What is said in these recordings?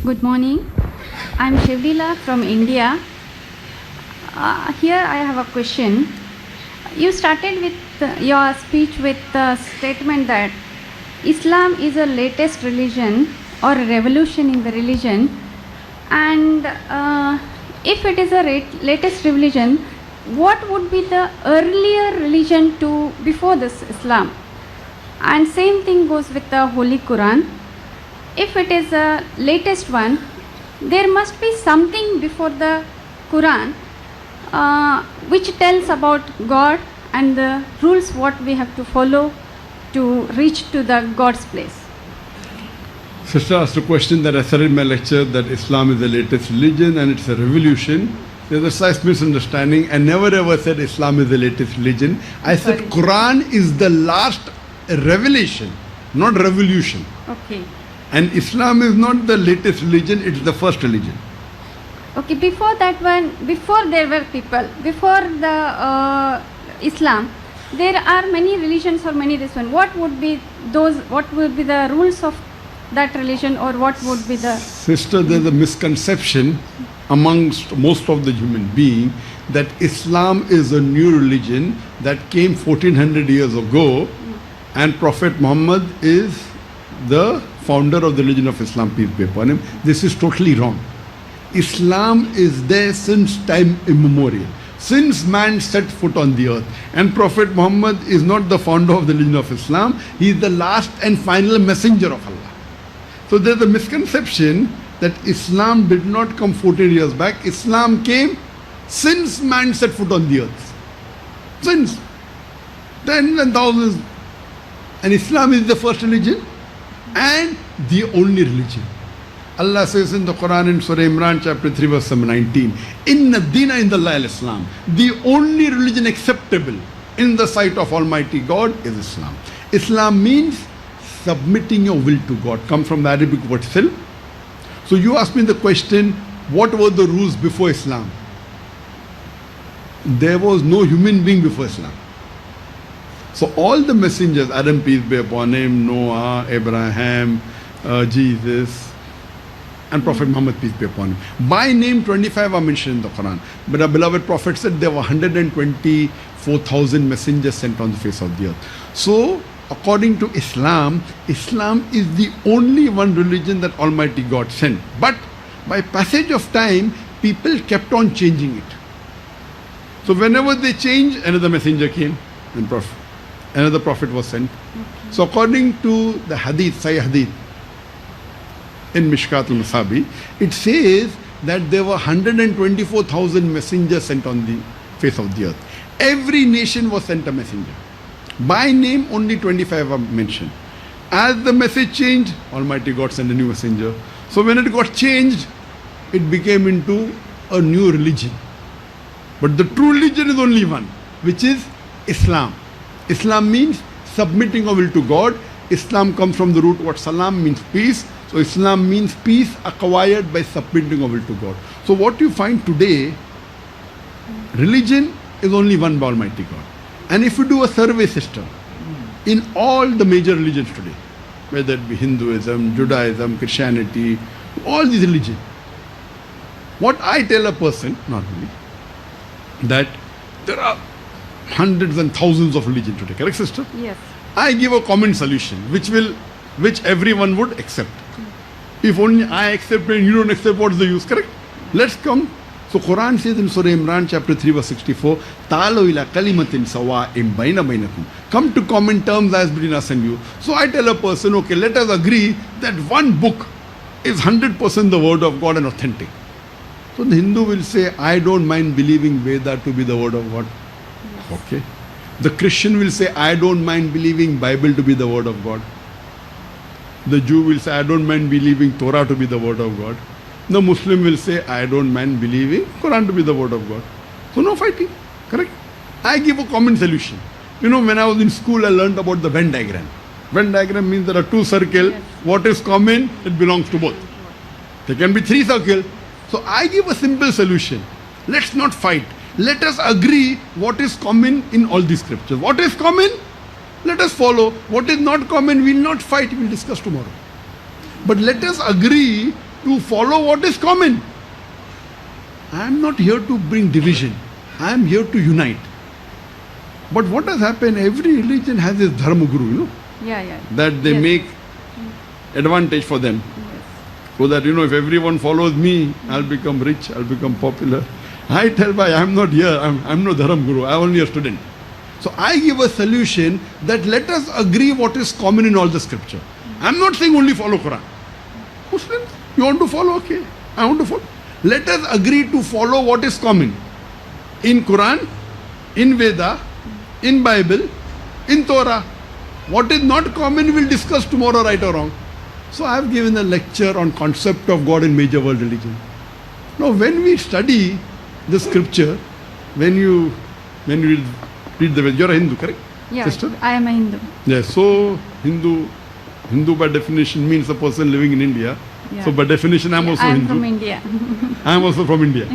Good morning. I'm Shivlila from India. Here I have a question. You started with your speech with the statement that Islam is a latest religion or a revolution in the religion, and if it is a latest religion, what would be the earlier religion to before this Islam? And same thing goes with the Holy Quran. If it is a latest one, there must be something before the Quran which tells about God and the rules what we have to follow to reach to the God's place. Sister asked a question that I said in my lecture that Islam is the latest religion and it's a revolution. There's a slight misunderstanding. I never ever said Islam is the latest religion. I said Quran is the last revelation, not revolution. Okay. And Islam is not the latest religion, it's the first religion. Okay, before that one, before there were people, before the Islam, there are many religions or many this one. What would be those, what would be the rules of that religion, or what would be the... Sister, there's a misconception amongst most of the human being that Islam is a new religion that came 1400 years ago and Prophet Muhammad is the founder of the religion of Islam, peace be upon him. This is totally wrong. Islam is there since time immemorial, since man set foot on the earth. And Prophet Muhammad is not the founder of the religion of Islam, he is the last and final messenger of Allah. So there's a misconception that Islam did not come 14 years back. Islam came since man set foot on the earth. Since tens and thousands. And Islam is the first religion and the only religion. Allah says in the Quran in Surah Imran chapter 3 verse 19, Inna Dina Indallahi al-Islam. The only religion acceptable in the sight of Almighty God is Islam. Islam means submitting your will to God. Comes from the Arabic word sil. So you asked me the question, what were the rules before Islam? There was no human being before Islam. So all the messengers, Adam peace be upon him, Noah, Abraham, Jesus, and Prophet Muhammad peace be upon him. By name 25 are mentioned in the Quran. But our beloved Prophet said there were 124,000 messengers sent on the face of the earth. So according to Islam, Islam is the only one religion that Almighty God sent. But by passage of time, people kept on changing it. So whenever they changed, another messenger came and another prophet was sent. Okay. So according to the hadith, Sahih hadith in Mishkat al-Masabi, it says that there were 124,000 messengers sent on the face of the earth. Every nation was sent a messenger. By name, only 25 are mentioned. As the message changed, Almighty God sent a new messenger. So when it got changed, it became into a new religion. But the true religion is only one, which is Islam. Islam means submitting our will to God. Islam comes from the root word salam, means peace. So Islam means peace acquired by submitting our will to God. So what you find today, religion is only one by Almighty God. And if you do a survey system in all the major religions today, whether it be Hinduism, Judaism, Christianity, all these religions, what I tell a person, not me, that there are hundreds and thousands of religions today, correct sister? Yes. I give a common solution which everyone would accept. If only I accept and you don't accept, what is the use, correct? Let's come. So Quran says in Surah Imran chapter 3 verse 64, Ta'alu ila kalimatin sawa'im baina bainakum. Come to common terms as between us and you. So I tell a person, okay, let us agree that one book is 100% the word of God and authentic. So the Hindu will say, I don't mind believing Veda to be the word of God. Yes. Okay. The Christian will say, I don't mind believing Bible to be the word of God. The Jew will say, I don't mind believing Torah to be the word of God. The Muslim will say, I don't mind believing Quran to be the word of God. So no fighting, correct? I give a common solution. You know, when I was in school, I learned about the Venn diagram. Venn diagram means there are two circles. Yes. What is common, it belongs to both. There can be three circles. So I give a simple solution. Let's not fight. Let us agree what is common in all these scriptures. What is common? Let us follow. What is not common, we will not fight, we will discuss tomorrow. But let us agree to follow what is common. I am not here to bring division. I am here to unite. But what has happened, every religion has its dharma guru, Yeah. that they Yes. make advantage for them. Yes. So that, if everyone follows me, I'll become rich, I'll become popular. I tell Bhai, I'm not here, I'm no dharma guru, I'm only a student. So I give a solution that let us agree what is common in all the scripture. I'm not saying only follow Quran. Muslims, you want to follow? Okay, I want to follow. Let us agree to follow what is common. In Quran, in Veda, in Bible, in Torah. What is not common we'll discuss tomorrow, right or wrong. So I have given a lecture on concept of God in major world religion. Now when we study the scripture, when you read the Veda, you're a Hindu, correct? Yeah, Sister? I am a Hindu. Yes, so Hindu by definition means a person living in India. Yeah. So by definition I'm also I am Hindu. from India. I am also from India.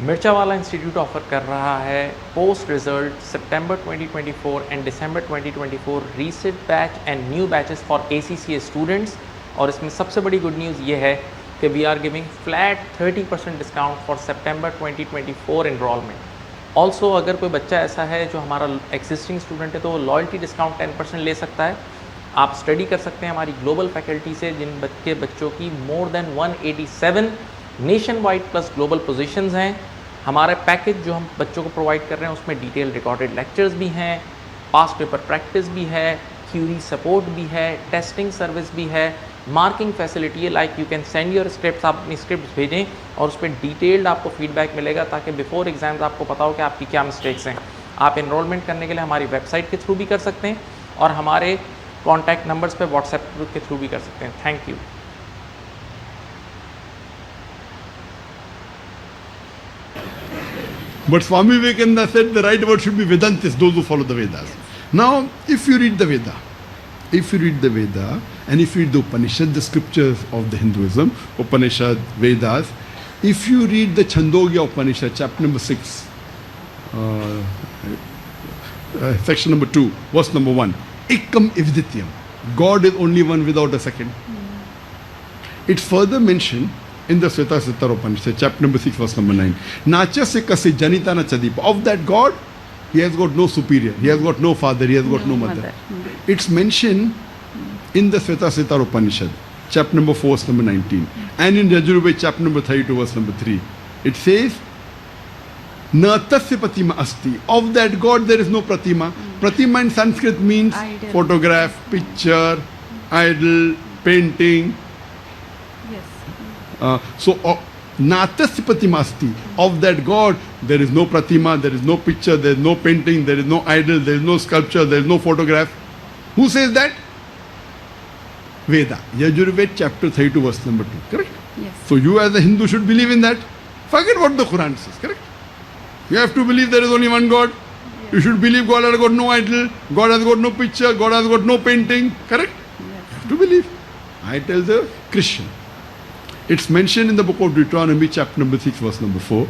मिर्चा वाला institute offer कर रहा है post result September 2024 and December 2024 reset batch and new batches for ACCA students. और इसमें सबसे बड़ी good news ये है कि we are giving flat 30% discount for September 2024 enrolment. Also अगर कोई बच्चा ऐसा है जो हमारा एग्जिस्टिंग स्टूडेंट है तो वो लॉयल्टी डिस्काउंट 10% ले सकता है। आप स्टडी कर सकते हैं हमारी ग्लोबल फैकल्टी से जिन बच्चों की more than 187 nation wide plus global positions हैं। हमारे पैकेज जो हम बच्चों को प्रोवाइड कर रहे हैं उसमें डिटेल रिकॉर्डेड लेक्चर्स भी हैं, पास्ट पेपर प्रैक्टिस भी है, क्यूरी सपोर्ट भी है, टेस्टिंग सर्विस भी है, मार्किंग फैसिलिटी है। Like you can send your script, आप अपनी स्क्रिप्ट भेजें और उस पर डिटेल्ड आपको फीडबैक मिलेगा ताकि बिफोर एग्जाम्स आपको पता हो कि आपकी क्या मिस्टेक्स हैं। आप एनरोलमेंट करने के लिए हमारी वेबसाइट के थ्रू भी कर सकते हैं और हमारे कॉन्टैक्ट नंबर्स पर व्हाट्सएप के थ्रू भी कर सकते हैं। Thank you. But Swami Vivekananda said the right word should be Vedantis, those who follow the Vedas. Now, if you read the Veda, and if you read the Upanishad, the scriptures of the Hinduism, Upanishad, Vedas, if you read the Chandogya Upanishad, chapter number 6, section number 2, verse number 1, Ekam Ivdityam, God is only one without a second. It's further mentioned in the Svetasvatara Upanishad, chapter number 6, verse number 9. Nachasya kasi janitana chadipa. Of that God, he has got no superior, he has got no father, he has got no mother. It's mentioned in the Svetasvatara Upanishad, chapter number 4, verse number 19. And in Yajurveda, chapter number 32, verse number 3. It says, Na tasya pratima asti. Of that God there is no pratima. Pratima in Sanskrit means Idol. photograph, picture, idol, painting. Yes. Natasya pratima asti. Of that God there is no pratima, there is no picture, there is no painting, there is no idol, there is no sculpture, there is no photograph. Who says that? Veda. Yajurveda chapter 32 verse number 2. Correct? Yes. So you as a Hindu should believe in that. Forget what the Quran says. Correct? You have to believe there is only one God. You should believe God has got no idol, God has got no picture, God has got no painting. Correct? Yes. You have to believe. I tell the Christian. It's mentioned in the book of Deuteronomy, chapter number 6, verse number 4.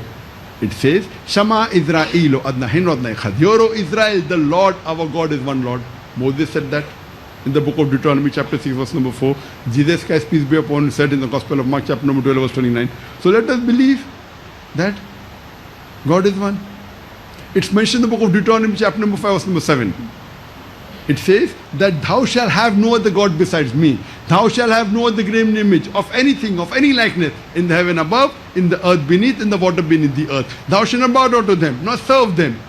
It says, Shama Israelo adna hin adna echad. Hear, O Israel, the Lord, our God is one Lord. Moses said that in the book of Deuteronomy, chapter 6, verse number 4. Jesus Christ, peace be upon him, said in the Gospel of Mark, chapter number 12, verse 29. So let us believe that God is one. It's mentioned in the book of Deuteronomy, chapter number 5, verse number 7. It says that thou shalt have no other God besides me. Thou shalt have no other graven image of anything, of any likeness, in the heaven above, in the earth beneath, in the water beneath the earth. Thou shalt not bow down to them, nor serve them.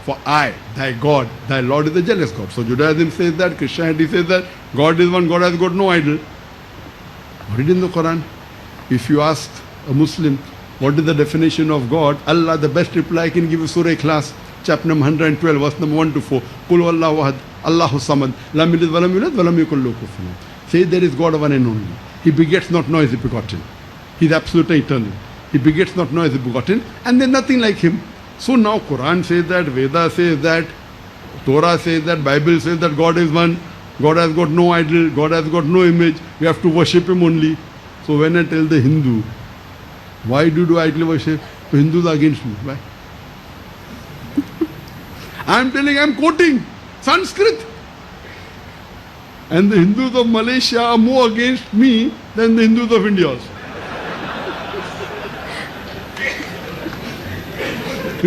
For I, thy God, thy Lord is a jealous God. So Judaism says that, Christianity says that, God is one, God has got no idol. Read in the Quran. If you ask a Muslim, what is the definition of God? Allah, the best reply I can give you, Surah Ikhlas, chapter number 112, verse number 1 to 4. Qul huwallahu ahad, Allahu samad, lam yalid wa lam yulad wa lam yakul lahu kufuwan ahad. Say there is God one and only. He begets not, nor is he begotten. He is absolute and eternal. He begets not, nor is he begotten, and there is nothing like him. So now Quran says that, Veda says that, Torah says that, Bible says that God is one. God has got no idol, God has got no image. We have to worship him only. So when I tell the Hindu, why do you do idol worship? So Hindus are against me. Why? I am telling, I am quoting Sanskrit. And the Hindus of Malaysia are more against me than the Hindus of India also.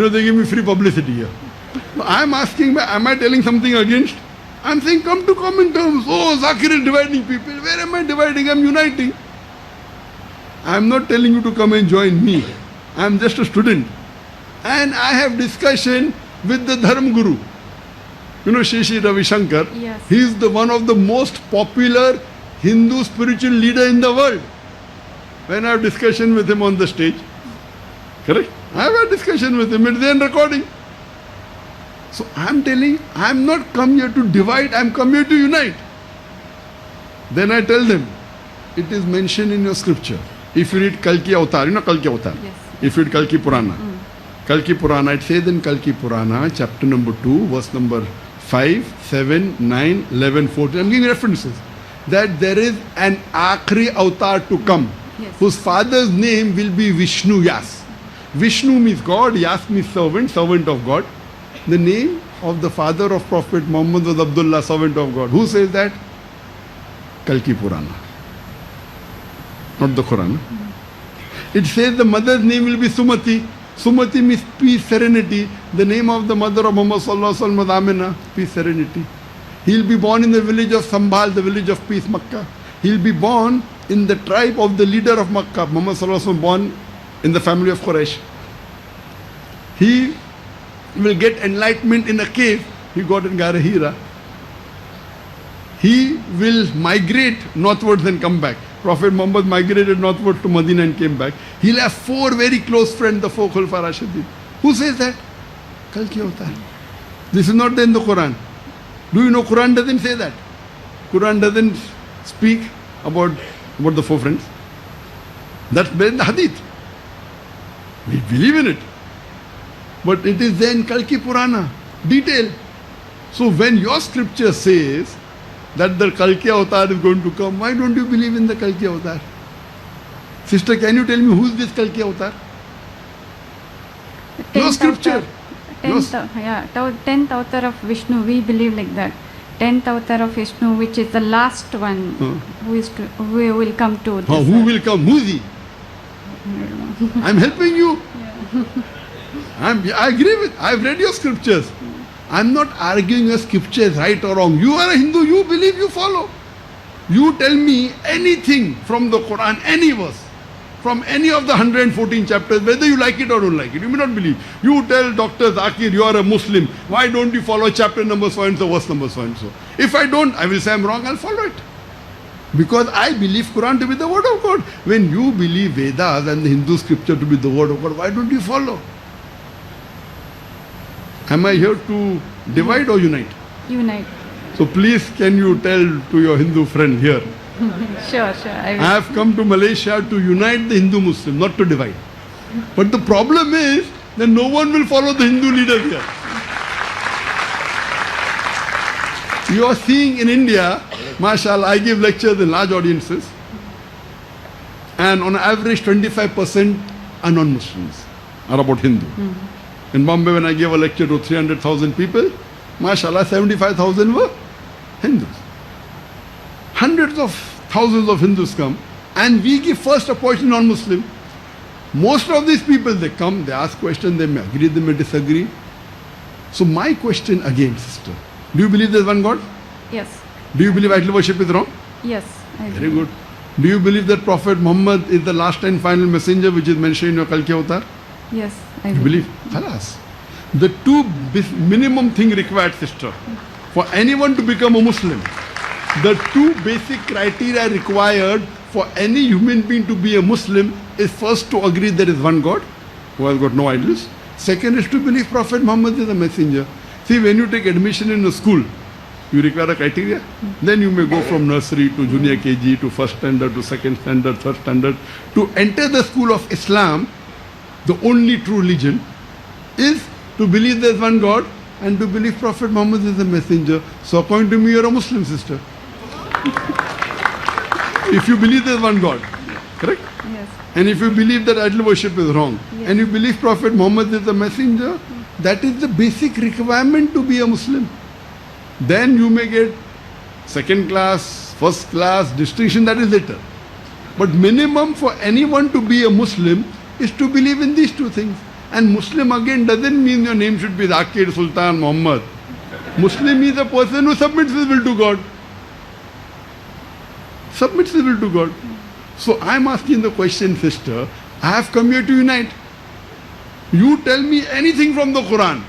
They give me free publicity here. So I am asking, am I telling something against? I am saying, come to common terms. Oh, Zakir is dividing people. Where am I dividing? I am uniting. I am not telling you to come and join me. I am just a student. And I have discussion with the Dharma Guru. Shri Ravi Shankar. Yes. He is the one of the most popular Hindu spiritual leader in the world. When I have discussion with him on the stage, correct? I have a discussion with him. It's there in recording. So I am telling, I am not come here to divide. I am come here to unite. Then I tell them, it is mentioned in your scripture. If you read Kalki Avatar, Kalki Avatar. Yes. If you read Kalki Purana. Kalki Purana, it says in Kalki Purana, chapter number 2, verse number 5, 7, 9, 11, 14. I'm giving references. That there is an Akhri Avatar to come, Yes. whose father's name will be Vishnu Yas. Vishnu means God, Yas means servant, servant of God. The name of the father of Prophet Muhammad was Abdullah, servant of God. Who says that? Kalki Purana. Not the Quran. It says the mother's name will be Sumati. Sumati means peace, serenity. The name of the mother of Muhammad Sallallahu Alaihi Wasallam was Amina, peace, serenity. He will be born in the village of Sambhal, the village of peace, Makkah. He will be born in the tribe of the leader of Makkah. Muhammad Sallallahu Alaihi Wasallam born in the family of Quraysh. He will get enlightenment in a cave. He got in Gara Hira. He will migrate northwards and come back. Prophet Muhammad migrated northward to Medina and came back. He'll have 4 very close friends, the 4 Khulafa Rashidin. Who says that? Kalki Avatar. This is not in the Quran. Do you know Quran doesn't say that? Quran doesn't speak about the 4 friends. That's in the Hadith. We believe in it. But it is there in Kalki Purana. Detail. So when your scripture says that the Kalki Avatar is going to come, why don't you believe in the Kalki Avatar? Sister, can you tell me who is this Kalki Avatar? Your scripture. 10th avatar of Vishnu, we believe like that. 10th avatar of Vishnu, which is the last one who will come to this. Who will come? Who is he? I'm helping you. I agree with, I've read your scriptures. I'm not arguing your scriptures right or wrong. You are a Hindu, you believe, you follow. You tell me anything from the Quran, any verse, from any of the 114 chapters, whether you like it or don't like it. You may not believe. You tell Dr. Zakir, you are a Muslim. Why don't you follow chapter number so and so, verse number so and so? If I don't, I will say I'm wrong, I'll follow it. Because I believe Quran to be the word of God. When you believe Vedas and the Hindu scripture to be the word of God, why don't you follow? Am I here to divide or unite? Unite. So please, can you tell to your Hindu friend here? Sure. I have come to Malaysia to unite the Hindu Muslim, not to divide. But the problem is that no one will follow the Hindu leaders here. You are seeing in India, mashallah, I give lectures in large audiences, and on average 25% are non-Muslims, are about Hindu. In Bombay, when I gave a lecture to 300,000 people, mashallah, 75,000 were Hindus. Hundreds of thousands of Hindus come, and we give first opportunity to non-Muslim. Most of these people, they come, they ask questions, they may agree, they may disagree. So my question again, sister, do you believe there is one God? Yes. Do you believe idol worship is wrong? Yes. I Very good. Do you believe that Prophet Muhammad is the last and final messenger which is mentioned in your Kalki Avatar? Yes. I You believe? Khalas. The 2 minimum thing required, sister, for anyone to become a Muslim, the 2 basic criteria required for any human being to be a Muslim is first to agree there is one God who has got no idols. Second is to believe Prophet Muhammad is a messenger. See, when you take admission in a school, you require a criteria. Then you may go from nursery to junior KG to first standard to second standard, third standard. To enter the school of Islam, the only true religion is to believe there is one God and to believe Prophet Muhammad is a messenger. So according to me, you are a Muslim, sister. If you believe there is one God, correct? Yes. And if you believe that idol worship is wrong, Yes. and you believe Prophet Muhammad is a messenger, that is the basic requirement to be a Muslim. Then you may get second class, first class, distinction, that is later. But minimum for anyone to be a Muslim is to believe in these two things. And Muslim again doesn't mean your name should be Zakir, Sultan, Muhammad. Muslim is a person who submits his will to God. Submits his will to God. So I'm asking the question, sister, I have come here to unite. You tell me anything from the Quran.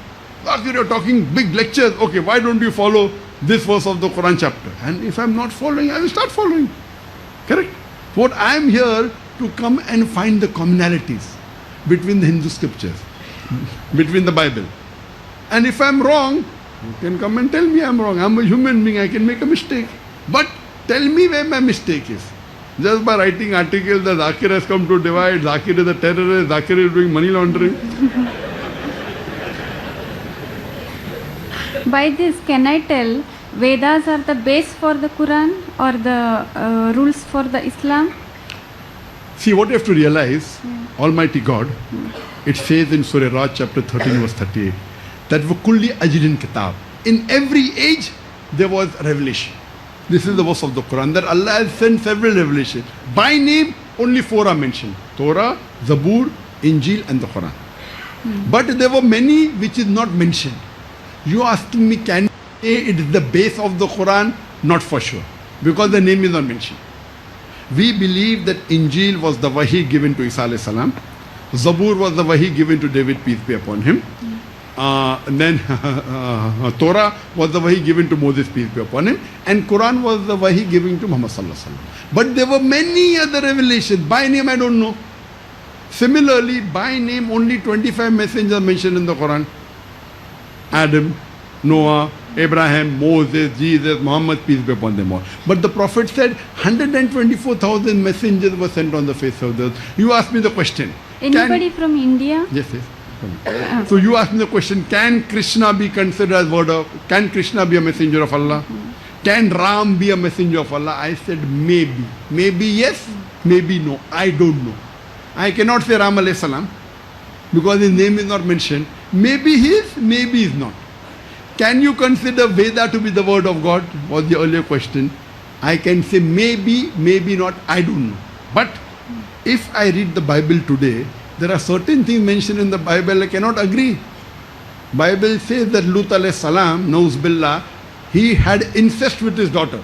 Zakir, you're talking big lectures. Okay, why don't you follow this verse of the Quran chapter? And if I'm not following, I will start following. Correct? What I am here to come and find the commonalities between the Hindu scriptures, between the Bible. And if I'm wrong, you can come and tell me I'm wrong. I'm a human being, I can make a mistake. But tell me where my mistake is. Just by writing articles that Zakir has come to divide, Zakir is a terrorist, Zakir is doing money laundering. By this, can I tell Vedas are the base for the Quran or the rules for the Islam? See, what you have to realize, Almighty God, it says in Surah Raj chapter 13 verse 38, that وَكُلِّ أَجْرٍ kitab. In every age, there was revelation. This is the verse of the Quran, that Allah has sent several revelations. By name, only 4 are mentioned. Torah, Zabur, Injil and the Quran. But there were many which is not mentioned. You are asking me, can you say it is the base of the Quran? Not for sure, because the name is not mentioned. We believe that Injil was the wahi given to Isa alayhi salam. Zabur was the wahi given to David, peace be upon him. Then Torah was the wahi given to Moses, peace be upon him. And Quran was the wahi given to Muhammad sallallahu alaihi wasallam. But there were many other revelations. By name I don't know. Similarly, by name only 25 messengers are mentioned in the Quran. Adam, Noah, Abraham, Moses, Jesus, Muhammad, peace be upon them all. But the Prophet said 124,000 messengers were sent on the face of the earth. You ask me the question. Anybody from India? Yes, yes. So you ask me the question, can Krishna be considered as word of, can Krishna be a messenger of Allah? Can Ram be a messenger of Allah? I said maybe. Maybe yes, maybe no. I don't know. I cannot say Ram alayhi salam because his name is not mentioned. Maybe he is, maybe he is not. Can you consider Veda to be the word of God? Was the earlier question. I can say maybe, maybe not, I don't know. But if I read the Bible today, there are certain things mentioned in the Bible I cannot agree. Bible says that Lut alayhi salam, Nauz Billah, he had incest with his daughter.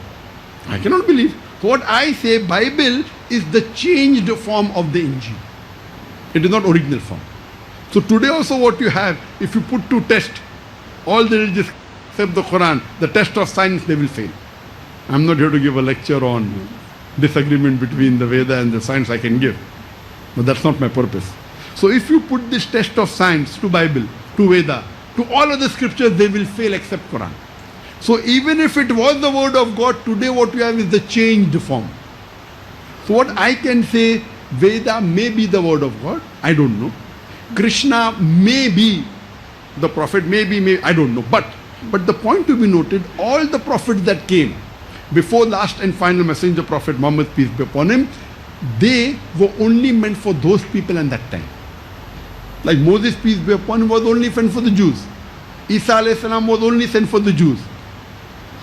I cannot believe. So what I say, Bible is the changed form of the Injil. It is not original form. So today also what you have, if you put to test all the religions except the Quran, the test of science, they will fail. I'm not here to give a lecture on disagreement between the Veda and the science. I can give, but that's not my purpose. So if you put this test of science to Bible, to Veda, to all other scriptures, they will fail except Quran. So even if it was the word of God, today what we have is the changed form. So what I can say, Veda may be the word of God, I don't know. Krishna may be the prophet, maybe, I don't know. But the point to be noted, all the prophets that came before last and final messenger prophet Muhammad, peace be upon him, they were only meant for those people in that time. Like Moses, peace be upon him, was only sent for the Jews. Isa alayhi salam was only sent for the Jews.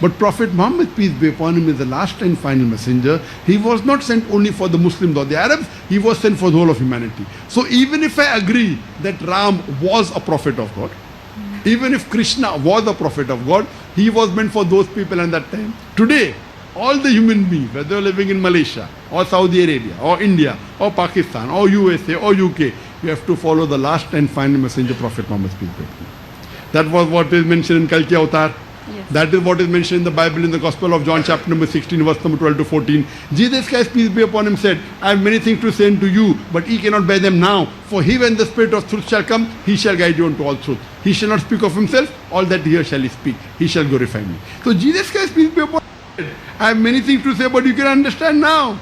But Prophet Muhammad, peace be upon him, is the last and final messenger. He was not sent only for the Muslims or the Arabs, he was sent for the whole of humanity. So even if I agree that Ram was a prophet of God, even if Krishna was a prophet of God, he was meant for those people in that time. Today, all the human beings, whether living in Malaysia or Saudi Arabia or India or Pakistan or USA or UK, you have to follow the last and final messenger prophet Muhammad, peace be upon him. That was what is mentioned in Kalki Avatar. Yes. That is what is mentioned in the Bible in the Gospel of John chapter number 16 verse number 12 to 14. Jesus Christ, peace be upon him, said, I have many things to say unto you, but ye cannot bear them now. For he, when the Spirit of truth shall come, he shall guide you unto all truth. He shall not speak of himself, all that he hears shall he speak. He shall glorify me. So Jesus Christ, peace be upon him, said, I have many things to say, but you can understand now.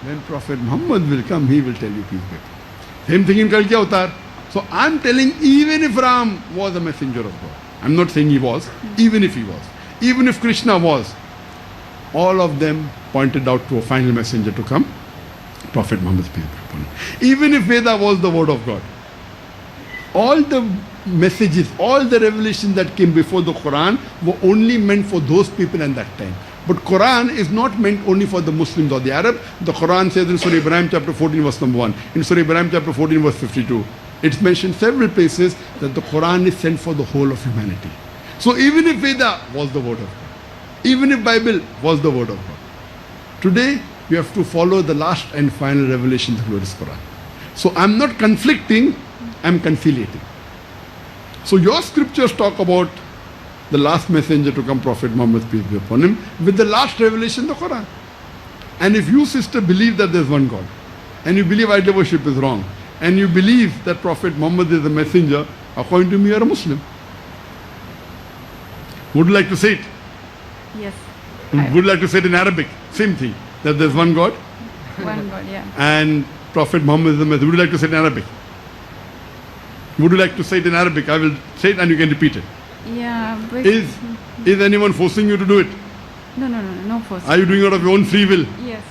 When Prophet Muhammad will come, he will tell you, peace be upon him. Same thing in Kalki Avatar. So I'm telling, even if Ram was a messenger of God, I'm not saying he was, even if he was, even if Krishna was, all of them pointed out to a final messenger to come, Prophet Muhammad, peace be upon him. Even if Veda was the word of God, all the messages, all the revelations that came before the Quran were only meant for those people in that time. But Quran is not meant only for the Muslims or the Arab. The Quran says in Surah Ibrahim chapter 14 verse number 1, in Surah Ibrahim chapter 14 verse 52, it's mentioned several places that the Quran is sent for the whole of humanity. So even if Veda was the word of God, even if Bible was the word of God, today we have to follow the last and final revelation, the glorious Quran. So I'm not conflicting, I'm conciliating. So your scriptures talk about the last messenger to come, Prophet Muhammad, peace be upon him, with the last revelation, the Quran. And if you, sister, believe that there's one God, and you believe idol worship is wrong, and you believe that Prophet Muhammad is a messenger, according to me, you are a Muslim. Would you like to say it? Yes. Would you like to say it in Arabic? Same thing, that there's one God, One God, yeah. and Prophet Muhammad is the messenger. Would you like to say it in Arabic? Would you like to say it in Arabic? I will say it and you can repeat it. Yeah, but Is anyone forcing you to do it? no force. Are you doing it out of your own free will? Yes.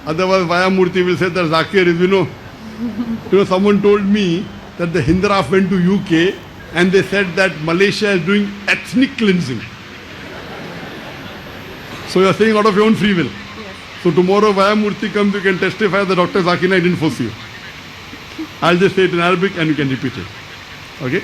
Otherwise, Vaya Murthy will say that Zakir is, someone told me that the Hindraf went to UK and they said that Malaysia is doing ethnic cleansing. So you are saying out of your own free will. Yes. So tomorrow Vaya Murthy comes, you can testify that Dr. Zakir Naik didn't force you. I'll just say it in Arabic and you can repeat it. Okay?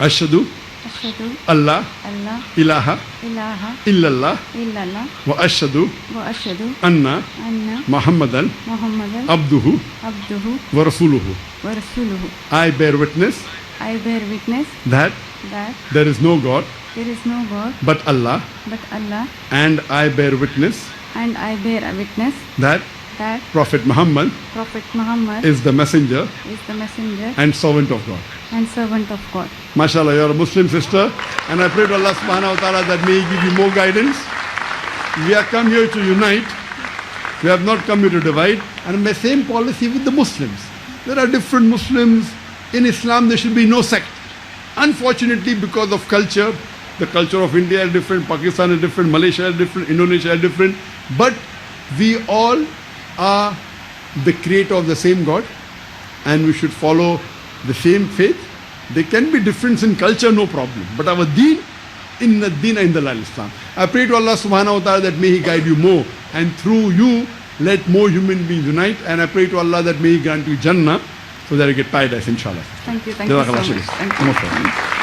Ashhadu Ashhadu Allah Allah ilaha ilaha illallah illallah wa ashhadu wa ashhadu anna anna Muhammadan Muhammadan abduhu abduhu wa rasuluhu. wa rasuluhu. I bear witness I bear witness that that there is no God there is no God but Allah, but Allah, and I bear witness and I bear a witness that that Prophet Muhammad Prophet Muhammad is the messenger is the messenger and servant of God. and servant of God. MashaAllah, you are a Muslim sister, and I pray to Allah subhanahu wa ta'ala that may He give you more guidance. We have come here to unite. We have not come here to divide. And the same policy with the Muslims. There are different Muslims. In Islam, there should be no sect. Unfortunately, because of culture, the culture of India is different, Pakistan is different, Malaysia is different, Indonesia is different. But we all are the creator of the same God, and we should follow the same faith. There can be difference in culture, no problem. But our deen, inna deena indallah al-Islam. I pray to Allah subhanahu wa ta'ala that may He guide you more, and through you, let more human beings unite. And I pray to Allah that may He grant you Jannah, so that you get paradise, inshallah. Thank you so much. Thank you. Most welcome.